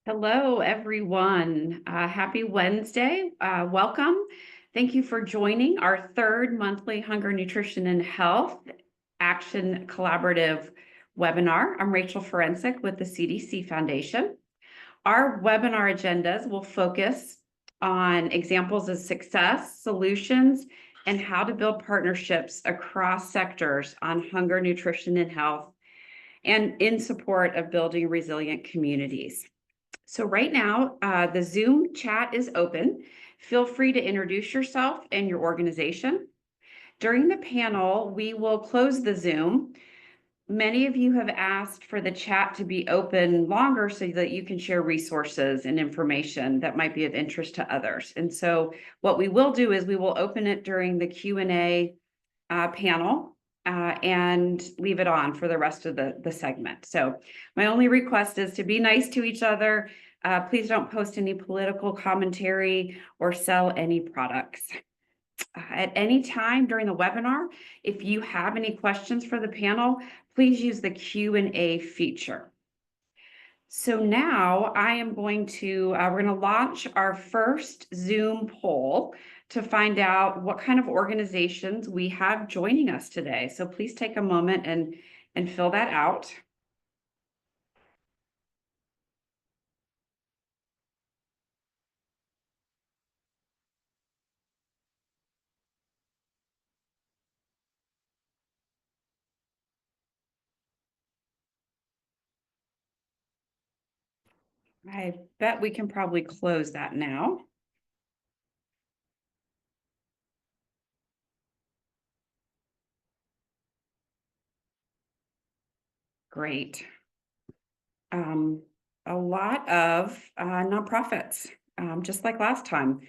Hello, everyone. Happy Wednesday. Welcome. Thank you for joining our third monthly Hunger, Nutrition, and Health Action Collaborative webinar. I'm Rachel Forensic with the CDC Foundation. Our webinar agendas will focus on examples of success, solutions, and how to build partnerships across sectors on hunger, nutrition, and health, and in support of building resilient communities. So right now, the Zoom chat is open. Feel free to introduce yourself and your organization. During the panel, we will close the Zoom. Many of you have asked for the chat to be open longer so that you can share resources and information that might be of interest to others. And so what we will do is we will open it during the Q&A panel and leave it on for the rest of the segment. So my only request is to be nice to each other. Please don't post any political commentary or sell any products. At any time during the webinar, if you have any questions for the panel, please use the Q&A feature. So now I am going to, we're going to launch our first Zoom poll to find out what kind of organizations we have joining us today. So please take a moment and fill that out. I bet we can probably close that now. Great. A lot of nonprofits, just like last time,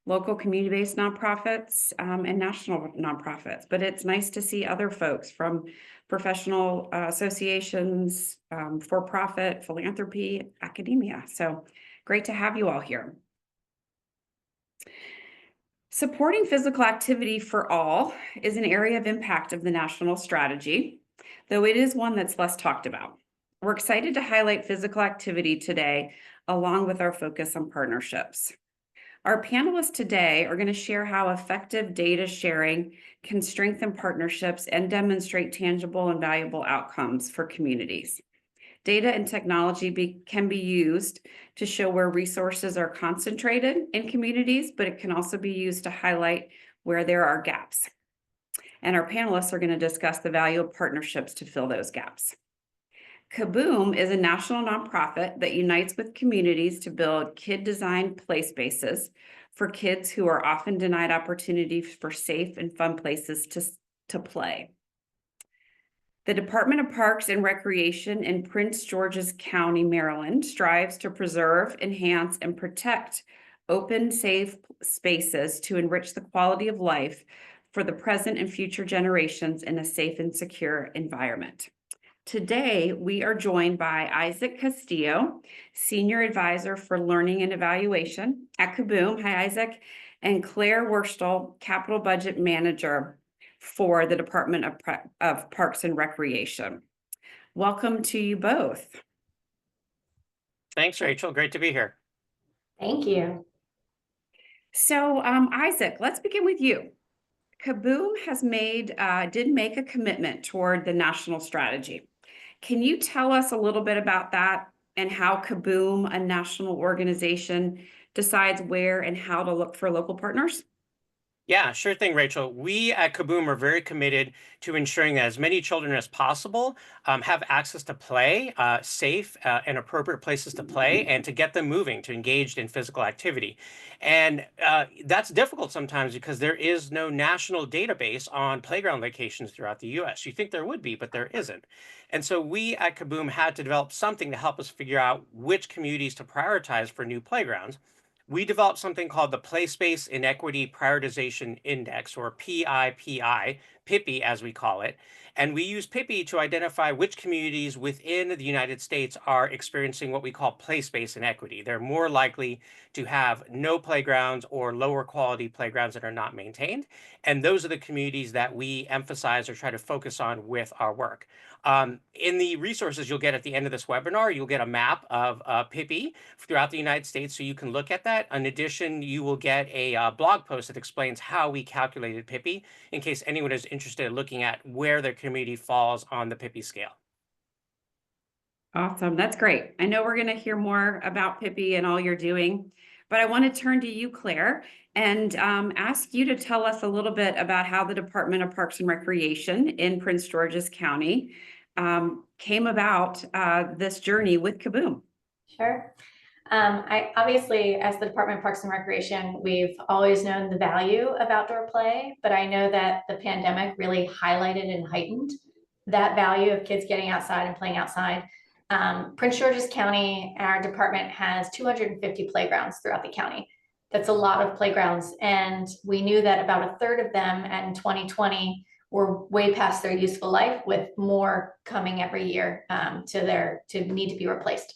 local community-based nonprofits and national nonprofits. But it's nice to see other folks from professional associations, for-profit, philanthropy, academia. So great to have you all here. Supporting physical activity for all is an area of impact of the national strategy, though it is one that's less talked about. We're excited to highlight physical activity today, along with our focus on partnerships. Our panelists today are going to share how effective data sharing can strengthen partnerships and demonstrate tangible and valuable outcomes for communities. Data and technology can be used to show where resources are concentrated in communities, but it can also be used to highlight where there are gaps. And our panelists are going to discuss the value of partnerships to fill those gaps. KABOOM is a national nonprofit that unites with communities to build kid-designed play spaces for kids who are often denied opportunities for safe and fun places to play. The Department of Parks and Recreation in Prince George's County, Maryland, strives to preserve, enhance, and protect open, safe spaces to enrich the quality of life for the present and future generations in a safe and secure environment. Today, we are joined by Isaac Castillo, Senior Advisor for Learning and Evaluation at KABOOM. Hi, Isaac. And Claire Worshtil, Capital Budget Manager for the Department of Parks and Recreation. Welcome to you both. Thanks, Rachel. Great to be here. Thank you. So, Isaac, let's begin with you. KABOOM did make a commitment toward the national strategy. Can you tell us a little bit about that and how KABOOM, a national organization, decides where and how to look for local partners? Yeah, sure thing, Rachel. We at KABOOM are very committed to ensuring that as many children as possible have access to play, safe and appropriate places to play, and to get them moving, to engage in physical activity. And that's difficult sometimes because there is no national database on playground locations throughout the U.S. You think there would be, but there isn't. And so we at KABOOM had to develop something to help us figure out which communities to prioritize for new playgrounds. We developed something called the Play Space Inequity Prioritization Index, or PIPI, PIPI as we call it. And we use PIPI to identify which communities within the United States are experiencing what we call place-based inequity. They're more likely to have no playgrounds or lower quality playgrounds that are not maintained. And those are the communities that we emphasize or try to focus on with our work. In the resources you'll get at the end of this webinar, you'll get a map of PIPI throughout the United States, so you can look at that. In addition, you will get a blog post that explains how we calculated PIPI in case anyone is interested in looking at where their community falls on the PIPI scale. Awesome. That's great. I know we're going to hear more about PIPI and all you're doing, but I want to turn to you, Claire, and ask you to tell us a little bit about how the Department of Parks and Recreation in Prince George's County came about this journey with KABOOM. Sure. I obviously, as the Department of Parks and Recreation, we've always known the value of outdoor play, but I know that the pandemic really highlighted and heightened that value of kids getting outside and playing outside. Prince George's County, our department has 250 playgrounds throughout the county. That's a lot of playgrounds. And we knew that about a third of them in 2020 were way past their useful life, with more coming every year to need to be replaced.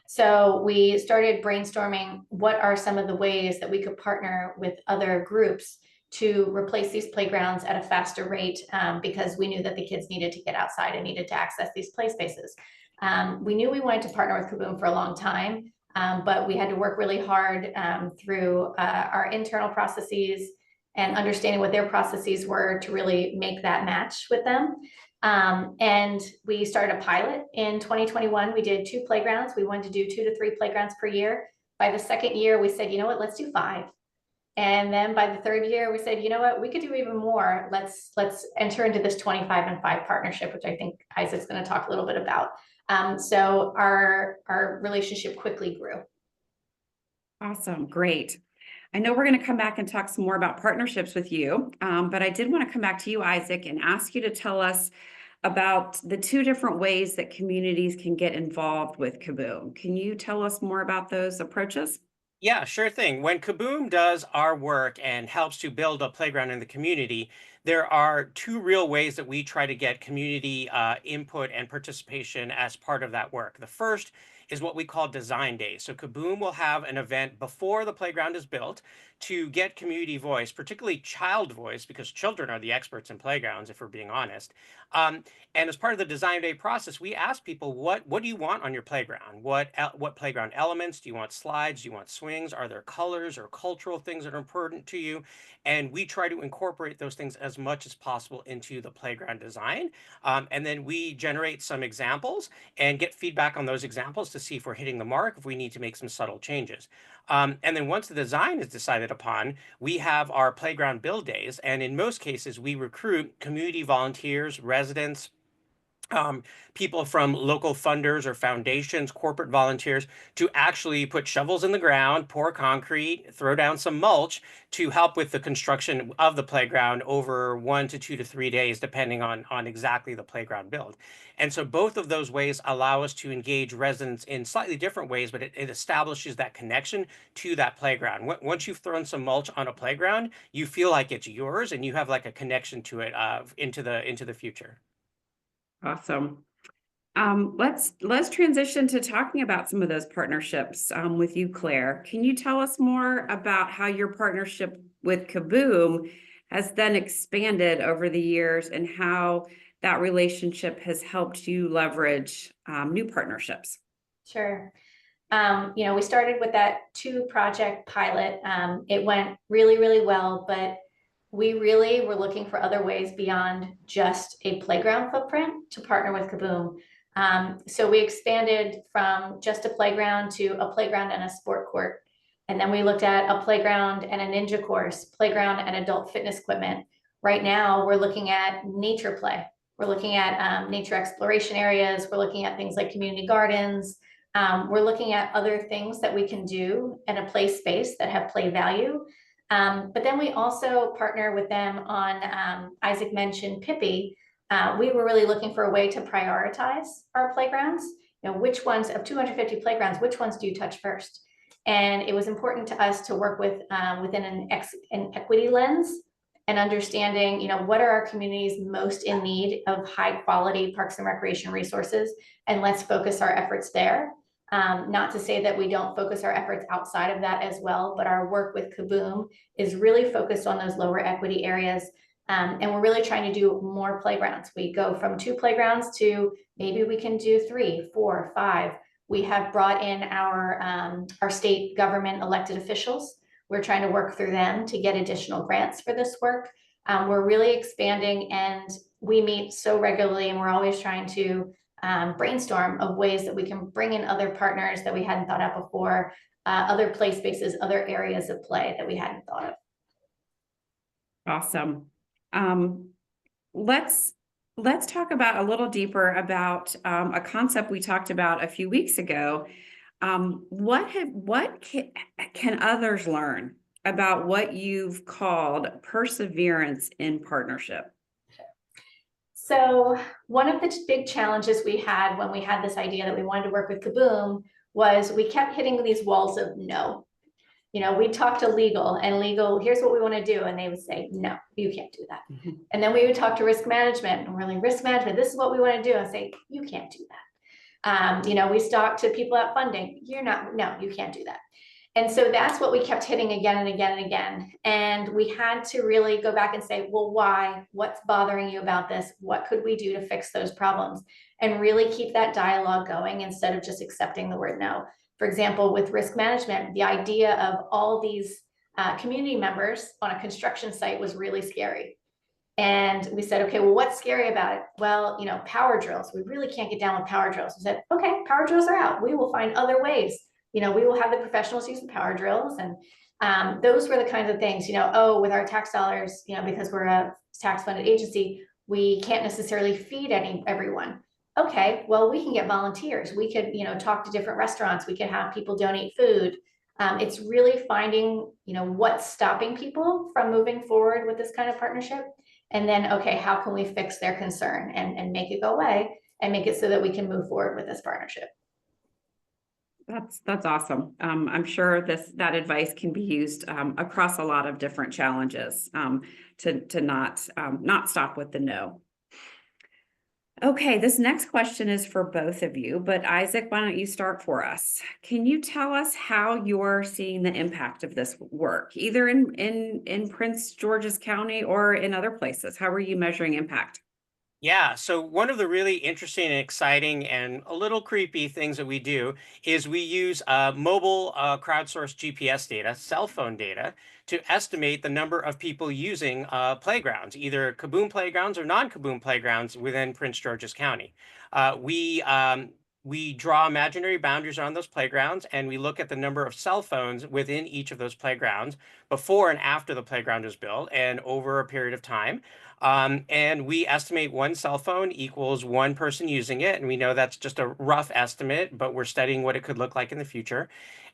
So we started brainstorming what are some of the ways that we could partner with other groups to replace these playgrounds at a faster rate, because we knew that the kids needed to get outside and needed to access these play spaces. We knew we wanted to partner with KABOOM for a long time, but we had to work really hard through our internal processes and understanding what their processes were to really make that match with them. And we started a pilot in 2021. We did 2 playgrounds. We wanted to do 2 to 3 playgrounds per year. By the second year, we said, you know what, let's do 5. And then by the third year, we said, you know what, we could do even more. Let's enter into this 25 and 5 partnership, which I think Isaac's going to talk a little bit about. So our relationship quickly grew. Awesome. Great. I know we're going to come back and talk some more about partnerships with you, but I did want to come back to you, Isaac, and ask you to tell us about the 2 different ways that communities can get involved with KABOOM. Can you tell us more about those approaches? Yeah, sure thing. When KABOOM does our work and helps to build a playground in the community, there are 2 real ways that we try to get community input and participation as part of that work. The first is what we call design days. So KABOOM will have an event before the playground is built to get community voice, particularly child voice, because children are the experts in playgrounds, if we're being honest. And as part of the design day process, we ask people, what do you want on your playground? What playground elements? Do you want slides? Do you want swings? Are there colors or cultural things that are important to you? And we try to incorporate those things as much as possible into the playground design. And then we generate some examples and get feedback on those examples to see if we're hitting the mark, if we need to make some subtle changes. And then once the design is decided upon, we have our playground build days. And in most cases, we recruit community volunteers, residents, people from local funders or foundations, corporate volunteers, to actually put shovels in the ground, pour concrete, throw down some mulch to help with the construction of the playground over 1 to 2 to 3 days, depending on exactly the playground build. And so both of those ways allow us to engage residents in slightly different ways, but it establishes that connection to that playground. Once you've thrown some mulch on a playground, you feel like it's yours and you have like a connection to it into the future. Awesome. Let's transition to talking about some of those partnerships with you, Claire. Can you tell us more about how your partnership with KABOOM has then expanded over the years and how that relationship has helped you leverage new partnerships? Sure. We started with that 2-project pilot. It went really, really well, but we really were looking for other ways beyond just a playground footprint to partner with KABOOM. So we expanded from just a playground to a playground and a sport court. And then we looked at a playground and a ninja course, playground and adult fitness equipment. Right now, we're looking at nature play. We're looking at nature exploration areas. We're looking at things like community gardens. We're looking at other things that we can do in a play space that have play value. But then we also partner with them on, Isaac mentioned PIPI. We were really looking for a way to prioritize our playgrounds. Which ones of 250 playgrounds, which ones do you touch first? And it was important to us to work with within an equity lens. and understanding, what are our communities most in need of high quality parks and recreation resources, and let's focus our efforts there. Not to say that we don't focus our efforts outside of that as well, but our work with KABOOM is really focused on those lower equity areas. And we're really trying to do more playgrounds. We go from 2 playgrounds to maybe we can do 3, 4, 5. We have brought in our state government elected officials. We're trying to work through them to get additional grants for this work. We're really expanding, and we meet so regularly, and we're always trying to brainstorm of ways that we can bring in other partners that we hadn't thought of before, other play spaces, other areas of play that we hadn't thought of. Awesome. Let's talk about a little deeper about a concept we talked about a few weeks ago. What can others learn about what you've called perseverance in partnership? So one of the big challenges we had when we had this idea that we wanted to work with KABOOM was we kept hitting these walls of no. We'd talk to legal, and legal, here's what we want to do. And they would say, no, you can't do that. Mm-hmm. And then we would talk to risk management, and we're like, risk management, this is what we want to do. And say, you can't do that. We talk to people at funding. No, you can't do that. And so that's what we kept hitting again and again and again. And we had to really go back and say, well, why? What's bothering you about this? What could we do to fix those problems? And really keep that dialogue going instead of just accepting the word no. For example, with risk management, the idea of all these community members on a construction site was really scary. And we said, okay, well, what's scary about it? Well, power drills. We really can't get down with power drills. We said, okay, power drills are out. We will find other ways. We will have the professionals use the power drills. And those were the kinds of things, with our tax dollars, because we're a tax funded agency, we can't necessarily feed everyone. Okay, well, we can get volunteers. We could, talk to different restaurants. We could have people donate food. It's really finding, what's stopping people from moving forward with this kind of partnership. And then, okay, how can we fix their concern and make it go away and make it so that we can move forward with this partnership? That's awesome. I'm sure that advice can be used across a lot of different challenges to not stop with the no. Okay, this next question is for both of you, but Isaac, why don't you start for us? Can you tell us how you're seeing the impact of this work, either in Prince George's County or in other places? How are you measuring impact? Yeah, so one of the really interesting and exciting and a little creepy things that we do is we use mobile crowdsourced GPS data, cell phone data, to estimate the number of people using playgrounds, either KABOOM playgrounds or non-KABOOM playgrounds within Prince George's County. We draw imaginary boundaries around those playgrounds, and we look at the number of cell phones within each of those playgrounds before and after the playground was built and over a period of time. And we estimate 1 cell phone equals 1 person using it. And we know that's just a rough estimate, but we're studying what it could look like in the future.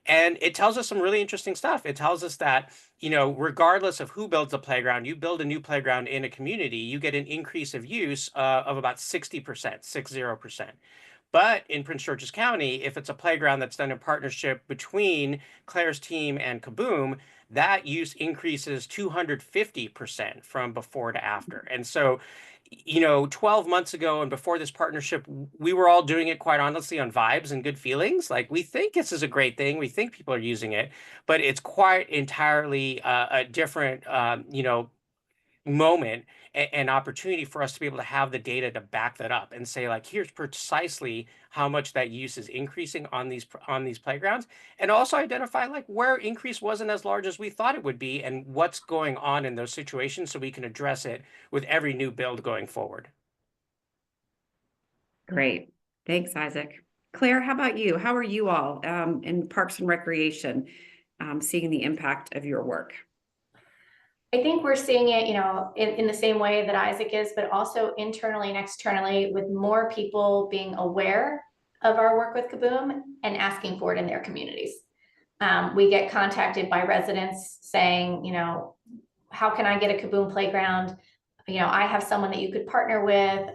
And it tells us some really interesting stuff. It tells us that, regardless of who builds a playground, you build a new playground in a community, you get an increase of use of about 60%, 60%. But in Prince George's County, if it's a playground that's done in partnership between Claire's team and KABOOM, that use increases 250% from before to after. And so, 12 months ago and before this partnership, we were all doing it quite honestly on vibes and good feelings. Like, we think this is a great thing. We think people are using it, but it's quite entirely a different, moment and opportunity for us to be able to have the data to back that up and say, like, here's precisely how much that use is increasing on these playgrounds, and also identify like where increase wasn't as large as we thought it would be and what's going on in those situations so we can address it with every new build going forward. Great. Thanks, Isaac. Claire, how about you? How are you all in Parks and Recreation seeing the impact of your work? I think we're seeing it, in the same way that Isaac is, but also internally and externally, with more people being aware of our work with KABOOM and asking for it in their communities. We get contacted by residents saying, how can I get a KABOOM playground? I have someone that you could partner with.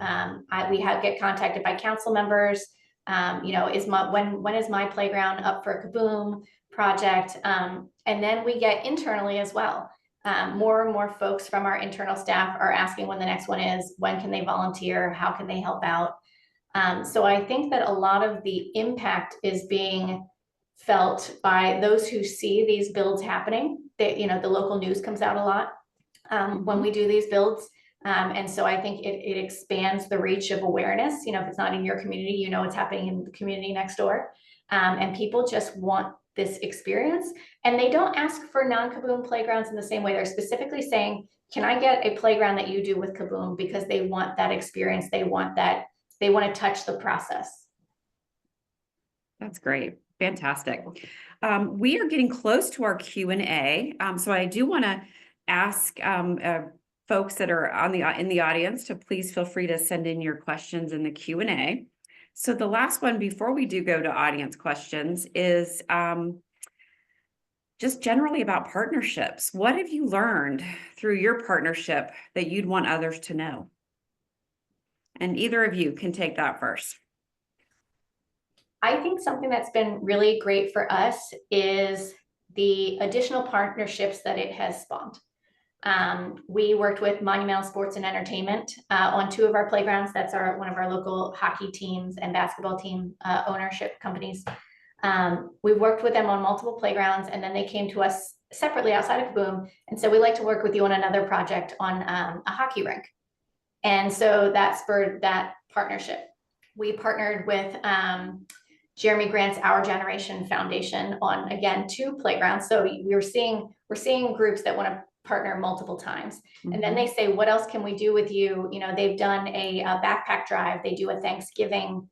We get contacted by council members. When is my playground up for a KABOOM project? And then we get internally as well. More and more folks from our internal staff are asking when the next one is, when can they volunteer, how can they help out? So I think that a lot of the impact is being felt by those who see these builds happening. That, you know, the local news comes out a lot when we do these builds. And so I think it expands the reach of awareness. You know, if it's not in your community, you know, it's happening in the community next door. And people just want this experience, and they don't ask for non-KABOOM playgrounds in the same way. They're specifically saying, can I get a playground that you do with KABOOM? Because they want that experience. They want to touch the process. That's great. Fantastic. We are getting close to our Q&A. So I do want to ask folks that are in the audience to please feel free to send in your questions in the Q&A. So the last one before we do go to audience questions is just generally about partnerships. What have you learned through your partnership that you'd want others to know? And either of you can take that first. I think something that's been really great for us is the additional partnerships that it has spawned. We worked with Monumental Sports and Entertainment on 2 of our playgrounds. That's one of our local hockey teams and basketball team ownership companies. We worked with them on multiple playgrounds, and then they came to us separately outside of KABOOM and said, we'd like to work with you on another project on a hockey rink. And so that spurred that partnership. We partnered with Jeremy Grant's Our Generation Foundation on, again, 2 playgrounds. So we're seeing groups that want to partner multiple times. And then they say, what else can we do with you? You know, they've done a backpack drive. They do a Thanksgiving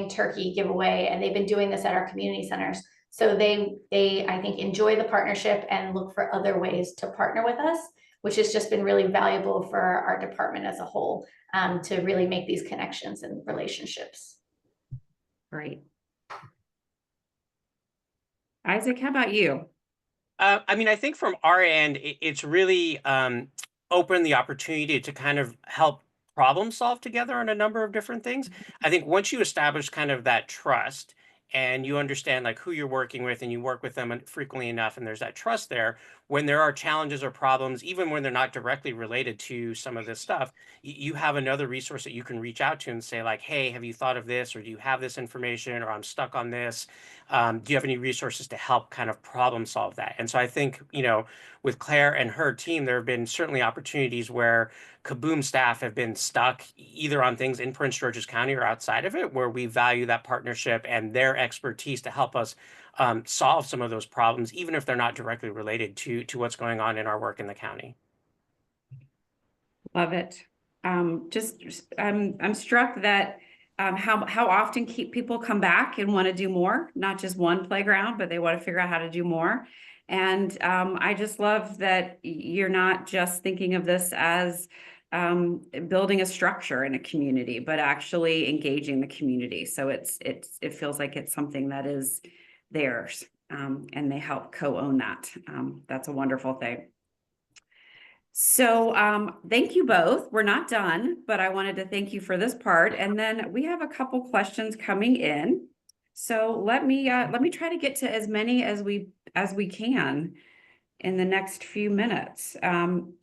turkey giveaway, and they've been doing this at our community centers. So they I think enjoy the partnership and look for other ways to partner with us, which has just been really valuable for our department as a whole, to really make these connections and relationships. Great. Isaac, how about you? I mean, I think from our end, it's really opened the opportunity to kind of help problem solve together on a number of different things. I think once you establish kind of that trust and you understand like who you're working with and you work with them frequently enough and there's that trust there, when there are challenges or problems, even when they're not directly related to some of this stuff, you have another resource that you can reach out to and say like, hey, have you thought of this? Or do you have this information? Or I'm stuck on this. Do you have any resources to help kind of problem solve that? And so I think, you know, with Claire and her team, there have been certainly opportunities where KABOOM staff have been stuck either on things in Prince George's County or outside of it, where we value that partnership and their expertise to help us solve some of those problems, even if they're not directly related to what's going on in our work in the county. Love it. I'm struck that how often people come back and want to do more, not just one playground, but they want to figure out how to do more. And I just love that you're not just thinking of this as building a structure in a community, but actually engaging the community. So it feels like it's something that is theirs, and they help co-own that. That's a wonderful thing. So thank you both. We're not done, but I wanted to thank you for this part. And then we have a couple questions coming in. So let me try to get to as many as we can in the next few minutes.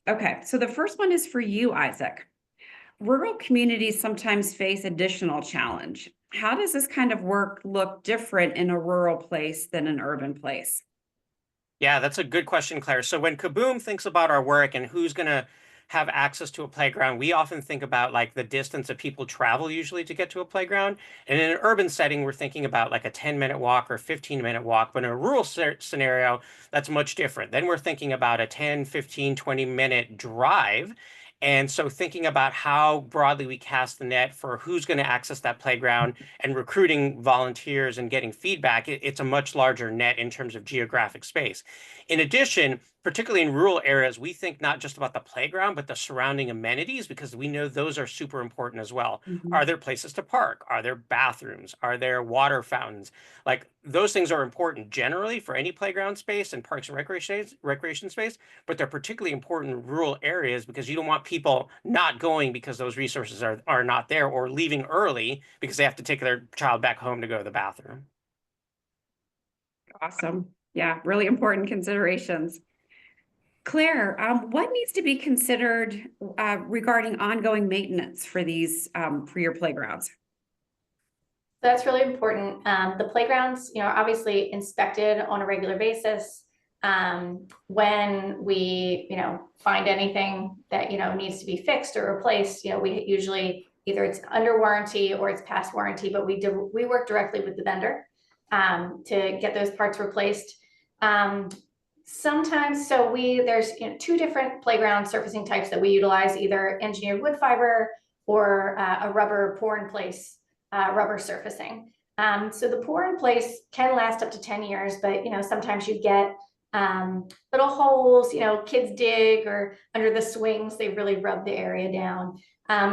Okay, so the first one is for you, Isaac. Rural communities sometimes face additional challenge. How does this kind of work look different in a rural place than an urban place? Yeah, that's a good question, Claire. So when KABOOM thinks about our work and who's going to have access to a playground, we often think about like the distance that people travel usually to get to a playground. And in an urban setting, we're thinking about like a 10-minute walk or 15-minute walk. But in a rural scenario, that's much different. Then we're thinking about a 10, 15, 20-minute drive. And so thinking about how broadly we cast the net for who's going to access that playground and recruiting volunteers and getting feedback, it's a much larger net in terms of geographic space. In addition, particularly in rural areas, we think not just about the playground, but the surrounding amenities, because we know those are super important as well. Are there places to park? Are there bathrooms? Are there water fountains? Like those things are important generally for any playground space and parks and recreation space, but they're particularly important in rural areas because you don't want people not going because those resources are not there, or leaving early because they have to take their child back home to go to the bathroom. Awesome. Yeah, really important considerations. Claire, what needs to be considered regarding ongoing maintenance for these for your playgrounds? That's really important. The playgrounds, are obviously inspected on a regular basis. When we, find anything that, needs to be fixed or replaced, we usually either it's under warranty or it's past warranty, but we work directly with the vendor to get those parts replaced. Sometimes, there's two different playground surfacing types that we utilize, either engineered wood fiber or a rubber pour in place rubber surfacing. So the pour in place can last up to 10 years, but sometimes you get little holes, kids dig, or under the swings, they really rub the area down.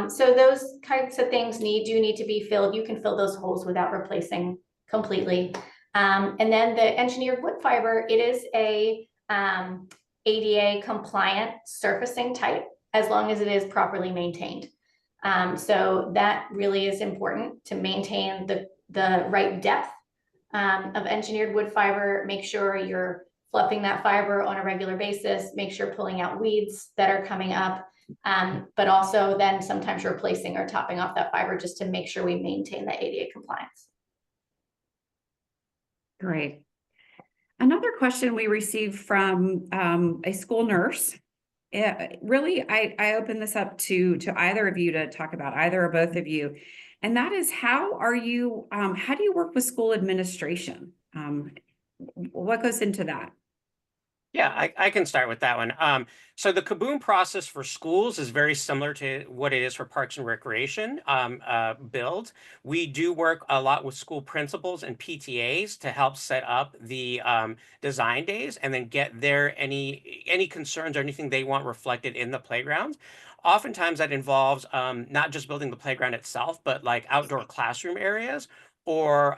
So those kinds of things do need to be filled. You can fill those holes without replacing completely. And then the engineered wood fiber, it is a ADA compliant surfacing type, as long as it is properly maintained. So that really is important to maintain the right depth of engineered wood fiber. Make sure you're fluffing that fiber on a regular basis, make sure pulling out weeds that are coming up, but also then sometimes replacing or topping off that fiber just to make sure we maintain the ADA compliance. Great. Another question we received from a school nurse. Really, I open this up to either of you to talk about, either or both of you. And that is, how do you work with school administration? What goes into that? Yeah, I can start with that one. So the KABOOM process for schools is very similar to what it is for Parks and Recreation build. We do work a lot with school principals and PTAs to help set up the design days and then get their any concerns or anything they want reflected in the playgrounds. Oftentimes that involves not just building the playground itself, but like outdoor classroom areas or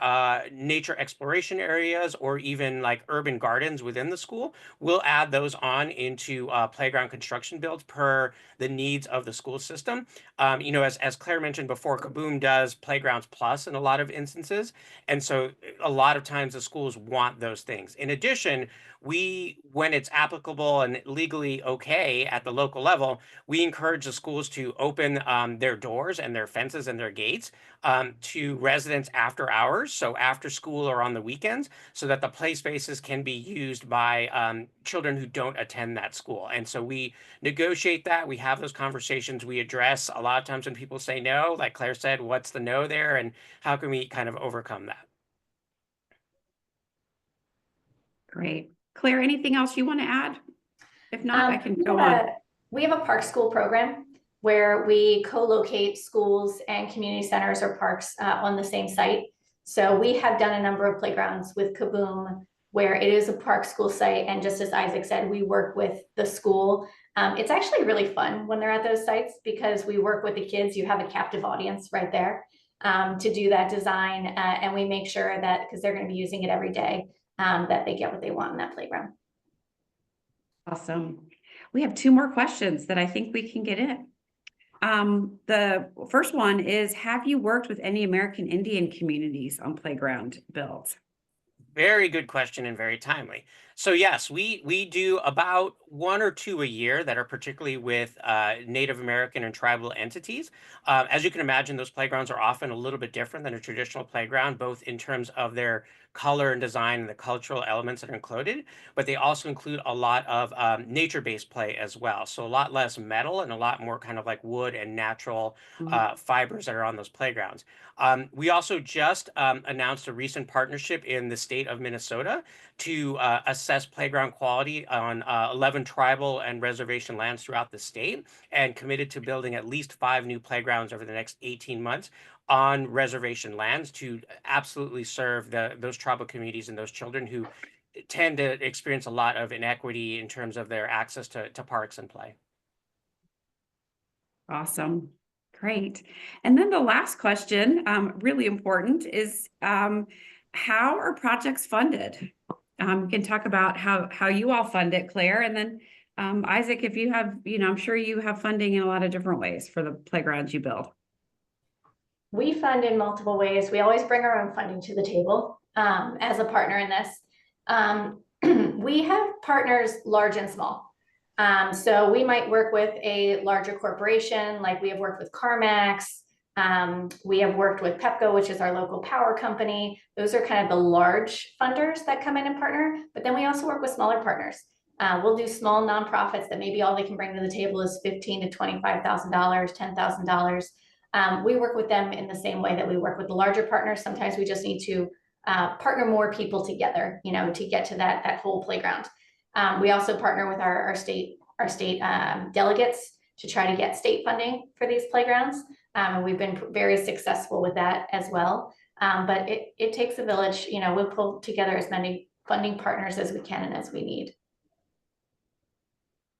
nature exploration areas, or even like urban gardens within the school. We'll add those on into playground construction builds per the needs of the school system. As Claire mentioned before, KABOOM does Playgrounds Plus in a lot of instances. And so a lot of times the schools want those things. In addition, when it's applicable and legally okay at the local level, we encourage the schools to open their doors and their fences and their gates to residents after hours, so after school or on the weekends, so that the play spaces can be used by children who don't attend that school. And so we negotiate that. We have those conversations. We address a lot of times when people say no, like Claire said, what's the no there, and how can we kind of overcome that? Great. Claire, anything else you want to add? If not, I can go on. We have a park school program where we co-locate schools and community centers or parks on the same site. So we have done a number of playgrounds with KABOOM where it is a park school site. And just as Isaac said, we work with the school. It's actually really fun when they're at those sites because we work with the kids. You have a captive audience right there to do that design. And we make sure that, because they're going to be using it every day, that they get what they want in that playground. Awesome. We have two more questions that I think we can get in. The first one is, have you worked with any American Indian communities on playground builds? Very good question and very timely. So yes, we do about 1 or 2 a year that are particularly with Native American and tribal entities. As you can imagine, those playgrounds are often a little bit different than a traditional playground, both in terms of their color and design and the cultural elements that are included, but they also include a lot of nature-based play as well. So a lot less metal and a lot more kind of like wood and natural fibers that are on those playgrounds. We also just announced a recent partnership in the state of Minnesota to assess playground quality on 11 tribal and reservation lands throughout the state, and committed to building at least 5 new playgrounds over the next 18 months on reservation lands to absolutely serve those tribal communities and those children who tend to experience a lot of inequity in terms of their access to parks and play. Awesome. Great. And then the last question, really important, is how are projects funded? You can talk about how you all fund it, Claire, and then Isaac, if you have, I'm sure you have funding in a lot of different ways for the playgrounds you build. We fund in multiple ways. We always bring our own funding to the table as a partner in this. We have partners large and small. So we might work with a larger corporation, like we have worked with CarMax. We have worked with Pepco, which is our local power company. Those are kind of the large funders that come in and partner, but then we also work with smaller partners. We'll do small nonprofits that maybe all they can bring to the table is $15,000 to $25,000, $10,000. We work with them in the same way that we work with the larger partners. Sometimes we just need to partner more people together, to get to that whole playground. We also partner with our state delegates to try to get state funding for these playgrounds. We've been very successful with that as well. But it takes a village. We'll pull together as many funding partners as we can and as we need.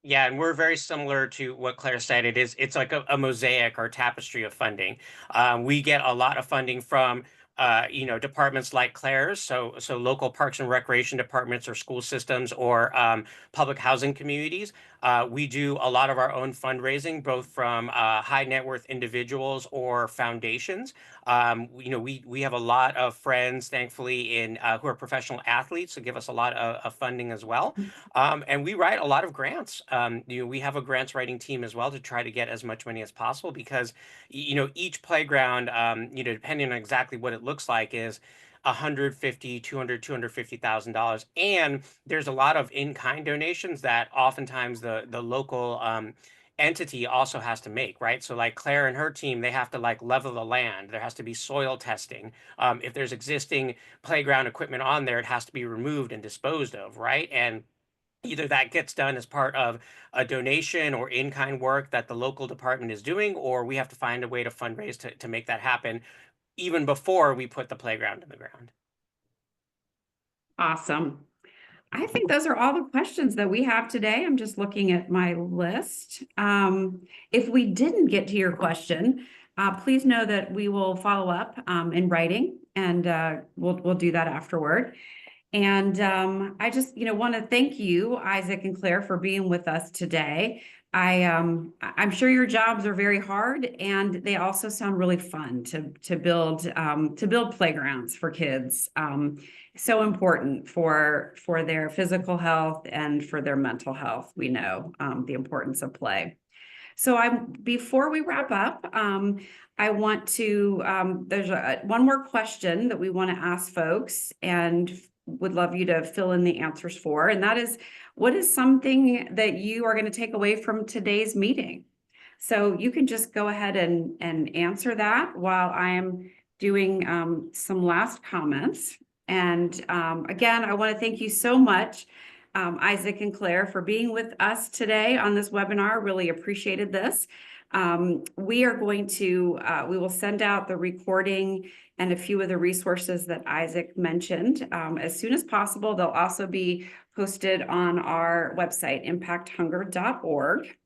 Yeah, and we're very similar to what Claire said. It's like a mosaic or tapestry of funding. We get a lot of funding from departments like Claire's, so local parks and recreation departments or school systems or public housing communities. We do a lot of our own fundraising, both from high net worth individuals or foundations. We have a lot of friends, thankfully, who are professional athletes, who give us a lot of funding as well. And we write a lot of grants. We have a grants writing team as well to try to get as much money as possible because, each playground, depending on exactly what it looks like, is $150,000, $200,000, $250,000. And there's a lot of in-kind donations that oftentimes the local entity also has to make, right? So like Claire and her team, they have to like level the land. There has to be soil testing. If there's existing playground equipment on there, it has to be removed and disposed of, right? And either that gets done as part of a donation or in-kind work that the local department is doing, or we have to find a way to fundraise to make that happen even before we put the playground in the ground. Awesome. I think those are all the questions that we have today. I'm just looking at my list. If we didn't get to your question, please know that we will follow up in writing, and we'll do that afterward. And I just, want to thank you, Isaac and Claire, for being with us today. I'm sure your jobs are very hard, and they also sound really fun to build playgrounds for kids. So important for their physical health and for their mental health. We know the importance of play. So before we wrap up, I want to, there's one more question that we want to ask folks and would love you to fill in the answers for. And that is, what is something that you are going to take away from today's meeting? So you can just go ahead and answer that while I am doing some last comments. And again, I want to thank you so much, Isaac and Claire, for being with us today on this webinar. Really appreciated this. We will send out the recording and a few of the resources that Isaac mentioned as soon as possible. They'll also be posted on our website, impacthunger.org.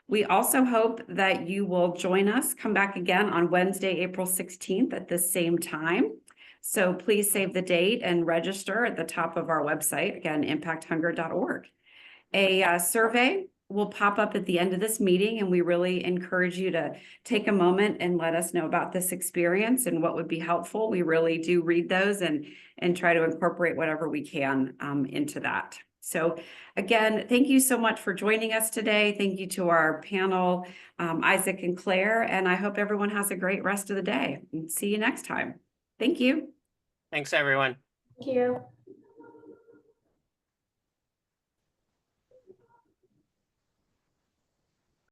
We also hope that you will join us, come back again on Wednesday, April 16th at the same time. So please save the date and register at the top of our website, again, impacthunger.org. A survey will pop up at the end of this meeting, and we really encourage you to take a moment and let us know about this experience and what would be helpful. We really do read those and try to incorporate whatever we can into that. So again, thank you so much for joining us today. Thank you to our panel, Isaac and Claire, and I hope everyone has a great rest of the day. And see you next time. Thank you. Thanks, everyone. Thank you.